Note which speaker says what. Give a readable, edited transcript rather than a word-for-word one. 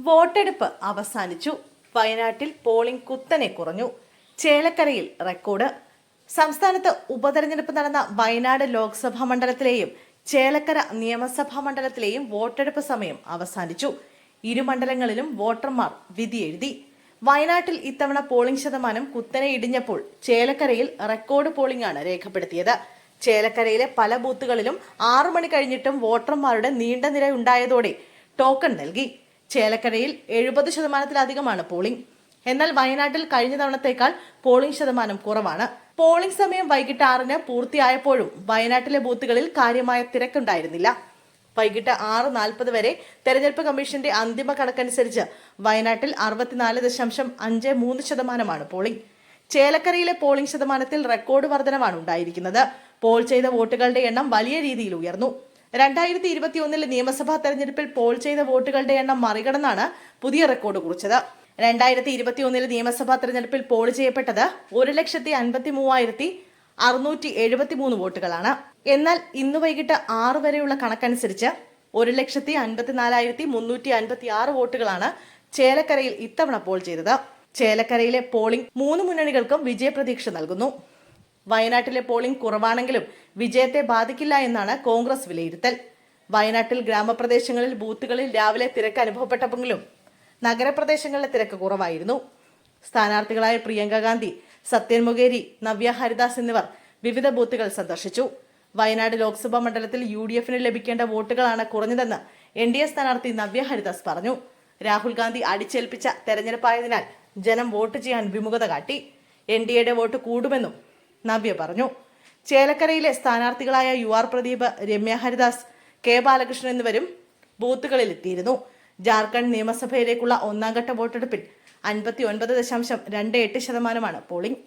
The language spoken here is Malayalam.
Speaker 1: വോട്ടെടുപ്പ് അവസാനിച്ചു. വയനാട്ടിൽ പോളിംഗ് കുത്തനെ കുറഞ്ഞു. ചേലക്കരയിൽ റെക്കോർഡ്. സംസ്ഥാനത്ത് ഉപതെരഞ്ഞെടുപ്പ് നടന്ന വയനാട് ലോക്സഭാ മണ്ഡലത്തിലെയും ചേലക്കര നിയമസഭാ മണ്ഡലത്തിലെയും വോട്ടെടുപ്പ് സമയം അവസാനിച്ചു. ഇരു മണ്ഡലങ്ങളിലും വോട്ടർമാർ വിധിയെഴുതി. വയനാട്ടിൽ ഇത്തവണ പോളിംഗ് ശതമാനം കുത്തനെ ഇടിഞ്ഞപ്പോൾ ചേലക്കരയിൽ റെക്കോർഡ് പോളിംഗ് ആണ് രേഖപ്പെടുത്തിയത്. ചേലക്കരയിലെ പല ബൂത്തുകളിലും 6 മണി കഴിഞ്ഞിട്ടും വോട്ടർമാരുടെ നീണ്ട നിര ഉണ്ടായതോടെ ടോക്കൺ നൽകി. ചേലക്കരയിൽ 70% പോളിംഗ്. എന്നാൽ വയനാട്ടിൽ കഴിഞ്ഞ തവണത്തേക്കാൾ പോളിംഗ് ശതമാനം കുറവാണ്. പോളിംഗ് സമയം വൈകിട്ട് 6-ന് പൂർത്തിയായപ്പോഴും വയനാട്ടിലെ ബൂത്തുകളിൽ കാര്യമായ തിരക്കുണ്ടായിരുന്നില്ല. വൈകിട്ട് 6:40 വരെ തെരഞ്ഞെടുപ്പ് കമ്മീഷന്റെ അന്തിമ കണക്കനുസരിച്ച് വയനാട്ടിൽ 64.53% പോളിംഗ്. ചേലക്കരയിലെ പോളിംഗ് ശതമാനത്തിൽ റെക്കോർഡ് വർധനവാണ് ഉണ്ടായിരിക്കുന്നത്. പോൾ ചെയ്ത വോട്ടുകളുടെ എണ്ണം വലിയ രീതിയിൽ ഉയർന്നു. 2021 നിയമസഭാ തെരഞ്ഞെടുപ്പിൽ പോൾ ചെയ്ത വോട്ടുകളുടെ എണ്ണം മറികടന്നാണ് പുതിയ റെക്കോർഡ് കുറിച്ചത്. 2021 നിയമസഭാ തെരഞ്ഞെടുപ്പിൽ പോൾ ചെയ്യപ്പെട്ടത് 1,53,673 വോട്ടുകളാണ്. എന്നാൽ ഇന്ന് വൈകിട്ട് 6 വരെയുള്ള കണക്കനുസരിച്ച് 1,54,356 വോട്ടുകളാണ് ചേലക്കരയിൽ ഇത്തവണ പോൾ ചെയ്തത്. ചേലക്കരയിലെ പോളിംഗ് 3 മുന്നണികൾക്കും വിജയപ്രതീക്ഷ നൽകുന്നു. വയനാട്ടിലെ പോളിംഗ് കുറവാണെങ്കിലും വിജയത്തെ ബാധിക്കില്ല എന്നാണ് കോൺഗ്രസ് വിലയിരുത്തൽ. വയനാട്ടിൽ ഗ്രാമപ്രദേശങ്ങളിൽ ബൂത്തുകളിൽ രാവിലെ തിരക്ക് അനുഭവപ്പെട്ടെങ്കിലും നഗരപ്രദേശങ്ങളിലെ തിരക്ക് കുറവായിരുന്നു. സ്ഥാനാർത്ഥികളായ പ്രിയങ്ക ഗാന്ധി, സത്യൻ മൊകേരി, നവ്യ ഹരിദാസ് എന്നിവർ വിവിധ ബൂത്തുകൾ സന്ദർശിച്ചു. വയനാട് ലോക്സഭാ മണ്ഡലത്തിൽ UDFന് ലഭിക്കേണ്ട വോട്ടുകളാണ് കുറഞ്ഞതെന്ന് NDA സ്ഥാനാർത്ഥി നവ്യ ഹരിദാസ് പറഞ്ഞു. രാഹുൽ ഗാന്ധി അടിച്ചേൽപ്പിച്ച തെരഞ്ഞെടുപ്പായതിനാൽ ജനം വോട്ട് ചെയ്യാൻ വിമുഖത കാട്ടി. NDAയുടെ വോട്ട് കൂടുമെന്നും നവ്യ പറഞ്ഞു. ചേലക്കരയിലെ സ്ഥാനാർത്ഥികളായ UR പ്രദീപ്, രമ്യ ഹരിദാസ്, കെ ബാലകൃഷ്ണൻ എന്നിവരും ബൂത്തുകളിൽ എത്തിയിരുന്നു. ജാർഖണ്ഡ് നിയമസഭയിലേക്കുള്ള 1ാം ഘട്ട വോട്ടെടുപ്പിൽ 59.28% പോളിംഗ്.